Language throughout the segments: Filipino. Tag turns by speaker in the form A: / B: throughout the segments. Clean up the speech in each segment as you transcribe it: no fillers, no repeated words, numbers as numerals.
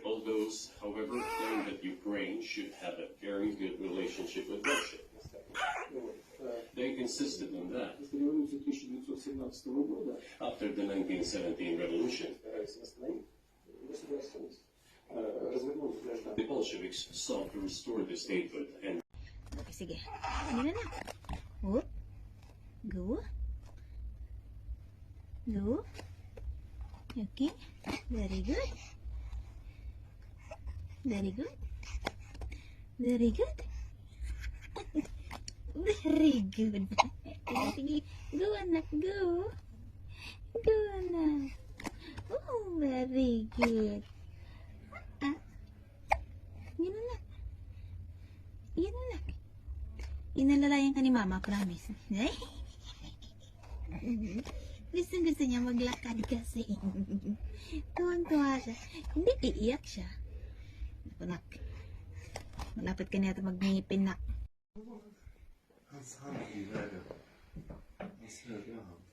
A: All those, however, claim that Ukraine should have a very good relationship with Russia. They insisted on that after the 1917 revolution. The Bolsheviks sought to restore the statehood and
B: Okay, sige. Ano na? Whoop. Go. Go. Okay. Very good. Very good. Very good. Very good. Sige. Go, anak. Go. Go, anak. Oh, very good. Ah. Yan, anak. Yan, anak. Inalalayan ka ni mama, promise. Ay? Gusto niya maglakad kasi. Tuwang-tuwa siya. Hindi, iiyak siya. Nak. Malapit ka niya magngipin, nak.
C: Hans hand i vägen. Hans högra hand.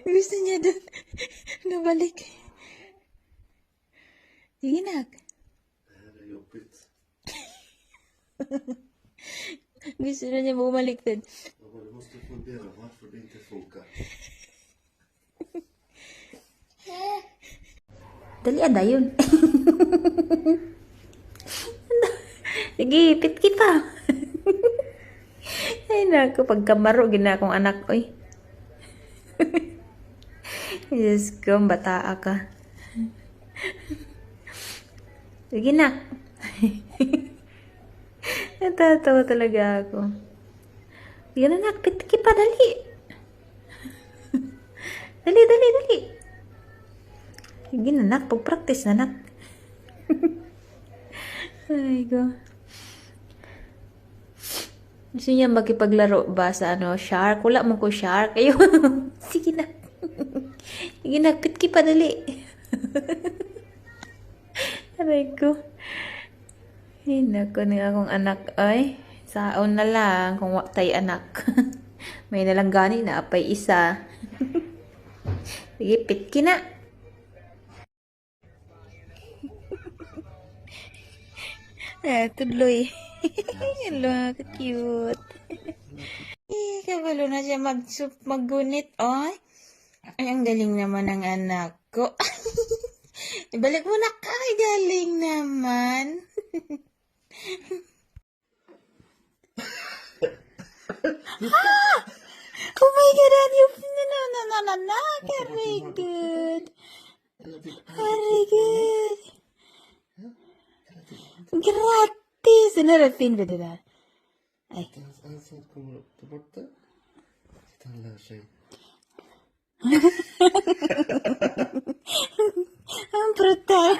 B: Gusto niya doon. Nabalik. Sige, nak.
C: Det här är jobbigt.
B: Gusto na niya bumaliktad.
C: Mamma, du måste fundera varför det inte funkar.
B: Dali, ada yun. Sige, pitki pa. Ay, naku, pagkamaro, gina akong anak, oy. Diyos ko, bataa ka. Sige, nak. Natatawa talaga ako. Yan, anak, pitki pa, dali. Dali, dali, dali. Sige na, nak. Pag-practice na, nak. Ay, go. Gusto niya makipaglaro ba sa shark? Wala mo ko shark. Ayun. Sige na. Sige na, pitki pa, dali. Aray ko. Ay, naku na akong anak. Ay, saon na lang kung waktay anak. May nalang gani na apay isa. Sige, pitki na. Tuloy. Hello, cute. Kabalo na siya maggunit. Ay, ang galing naman ng anak ko. Ibalik mo na ka. Ay, galing naman. Ah! Oh my God, no. Very good. Very good. Grattis! Den här är fin vid det där. Nej.
C: Han som kommer upp där borta. Titta, han lär sig.
B: Han pruttar.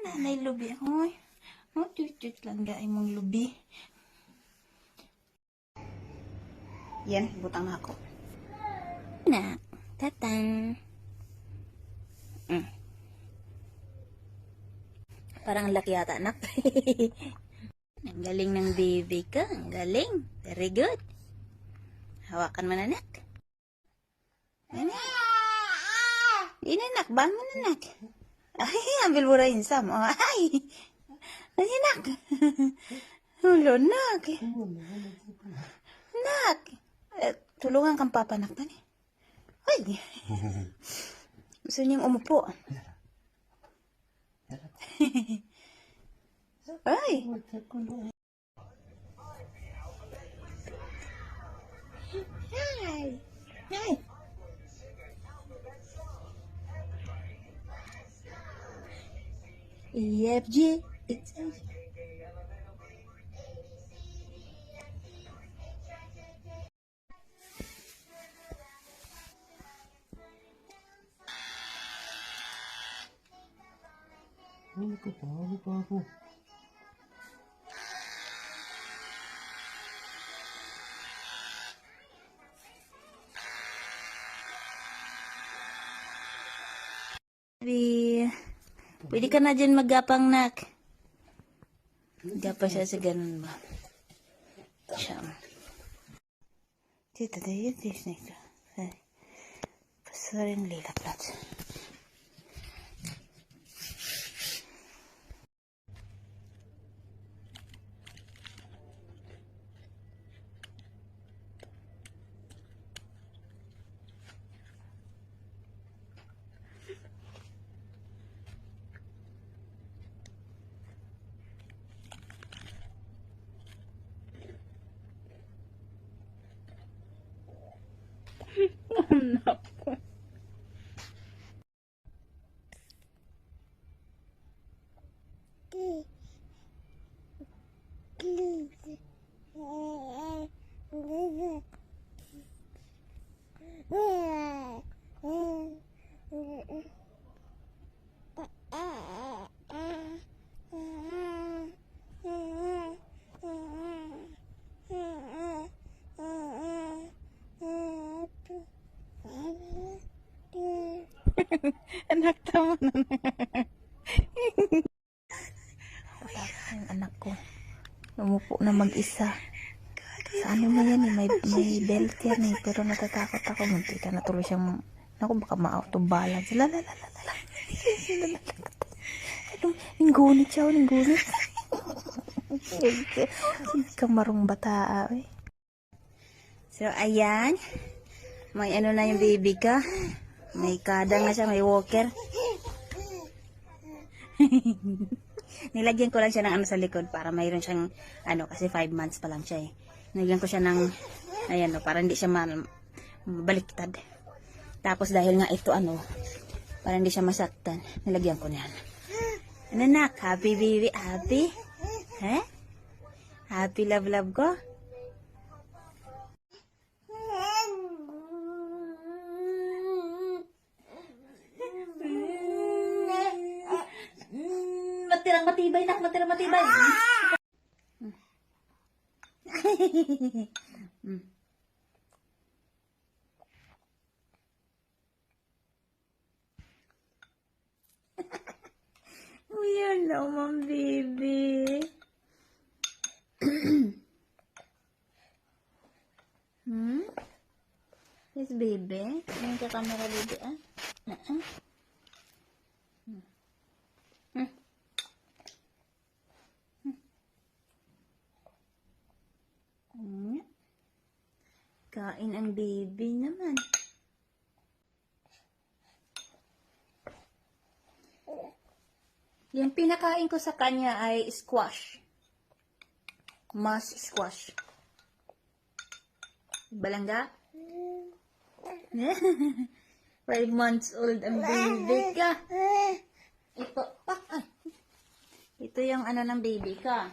B: Nanay lubi. Hoy. Tut lang gaay mong lubi. Yan, butang na ako. Na. Tatang. Parang laki yata, anak. Ang galing ng baby ka. Ang galing. Very good. Hawakan mo na, anak. Anak. Anak. Bangon, anak. Ay, ambil mo rin sa mo. Ay. Ay, anak. Hulo, anak. Anak. Tulungan kang papa, anak. Ay. Gusto niyang umupo. Ay. Hi. Hi. EFG. It's
C: Ano ka pa? Ano pa ako?
B: Pwede ka na dyan maggapang, nak. Gapa siya sa ganun ba? Siya. Titta, det är jättesnyggt. Passar den lilla platsen. Anak tama na. Yung anak ko. Umupo na mag-isa. Sa ano mo yan eh, may belt yan eh. Pero natatakot ako. Munti ka na tuloy siyang, naku baka ma-auto-balance. Lalalala. Ninggunit siya, ninggunit. Kamarong bata eh. So, ayan. May ano na yung baby ka. May kadang na siya, may walker. Nilagyan ko lang siya ng ano sa likod para mayroon siyang ano kasi 5 months pa lang siya eh. Nilagyan ko siya ng ayan o, para hindi siya baliktad. Tapos dahil nga ito ano, para hindi siya masaktan, nilagyan ko niyan. Ano nak? Happy baby? Happy? He? Happy love ko? Matirang matibay nak, matirang matibay. Weird naman, baby. Yes, baby. Yung ka camera, baby, ah? Kain ang baby naman. Yung pinakain ko sa kanya ay squash. Mas squash. Balangga? 5 months old ang baby ka. Ito, ito yung ano ng baby ka.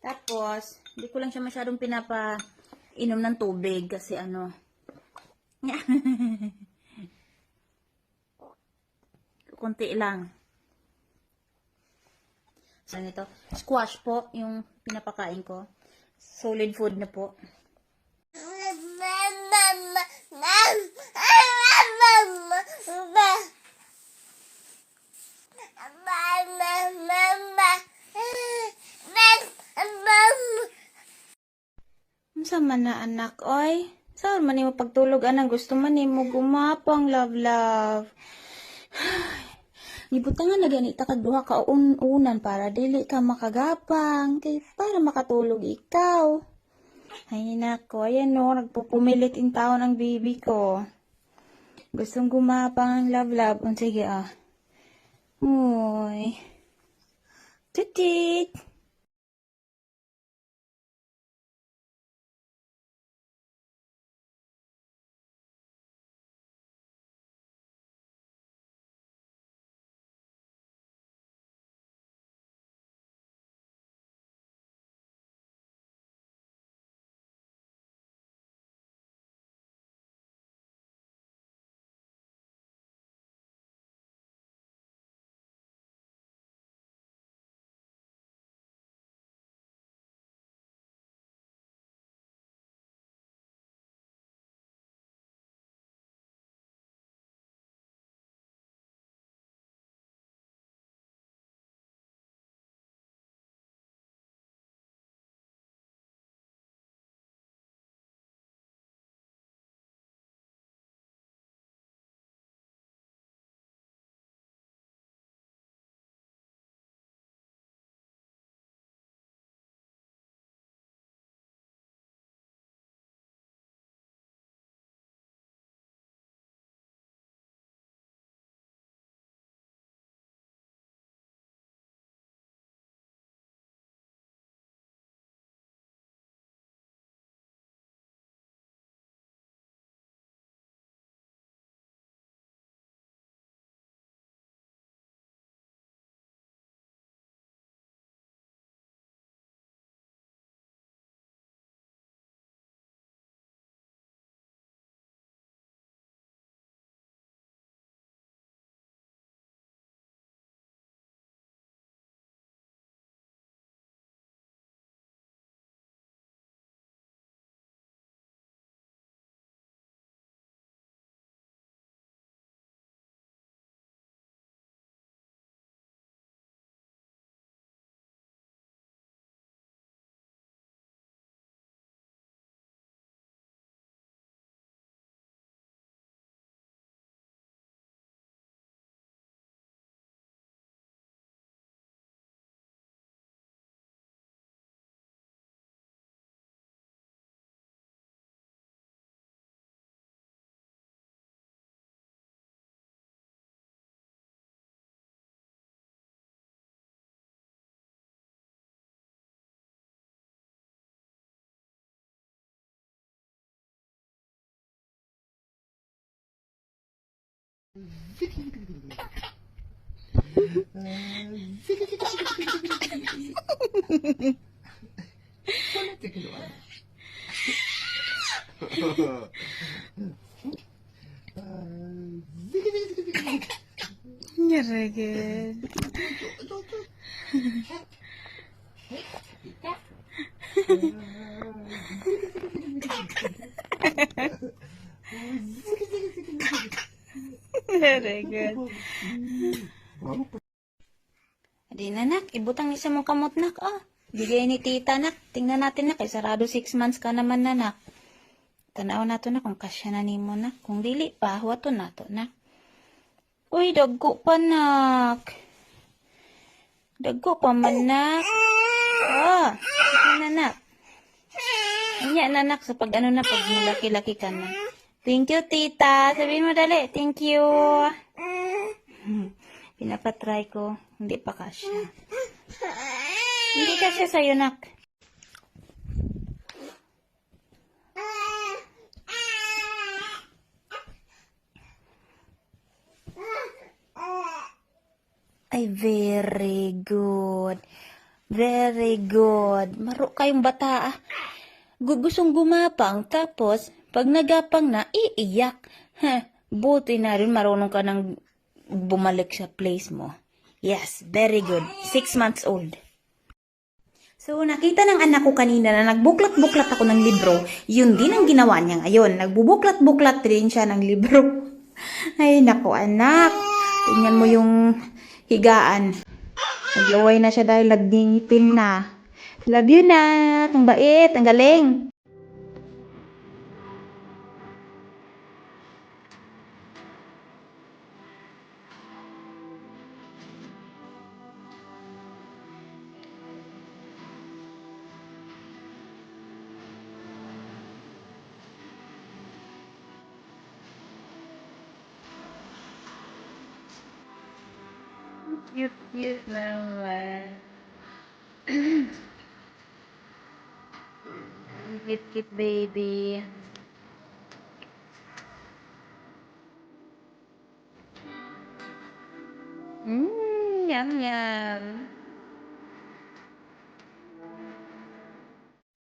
B: Tapos, hindi ko lang siya masyadong pinapainom ng tubig kasi ano. Kunti lang. So, ito, squash po yung pinapakain ko. Solid food na po. Sama na anak, oy. Saan man mo pagtulog anang gusto man mo gumapang love. Gibutangan na ganita kag duha ka unan para dili ka makagapang kay para makatulog ikaw. Ay nako, ayan no, nagpupumilit in taon ang baby ko. Gustong gumapang ang love. Sige ah. Uy. Tutit.
C: Kulit yung kinuha.
B: Nyaragad. Nyaragad. Adi na nak, ibutang isa mong kamot nak. Ah, bigay ni tita nak. Tingnan natin nak, sarado 6 months ka naman na nak. Tanaw na to na kung kasya na nimo nak. Kung dili pa, wato na to nak. Uy, dagko pa nak. Dagko pa man nak. Ah, sige na nak. Anya na nak sa pag ano na, pag laki-laki ka na. Thank you tita. Sabihin mo dali, thank you. Pinapatry ko, hindi pa kasya. Hindi kasya sa'yo nak. Ay, very good. Very good. Maro kayong bata ah. Gustong gumapang, tapos, pag nagapang na, iiyak. Ha, buti na rin marunong ka nang bumalik sa place mo. Yes, very good. 6 months old. So, nakita ng anak ko kanina na nagbuklat-buklat ako ng libro. Yun din ang ginawa niya ngayon. Nagbubuklat-buklat rin siya ng libro. Ay, naku anak. Tingnan mo yung higaan. Naglaway na siya dahil nagdingipin na. Love you na. Ang bait. Ang galing. Cute naman. Cute baby. Yum yum.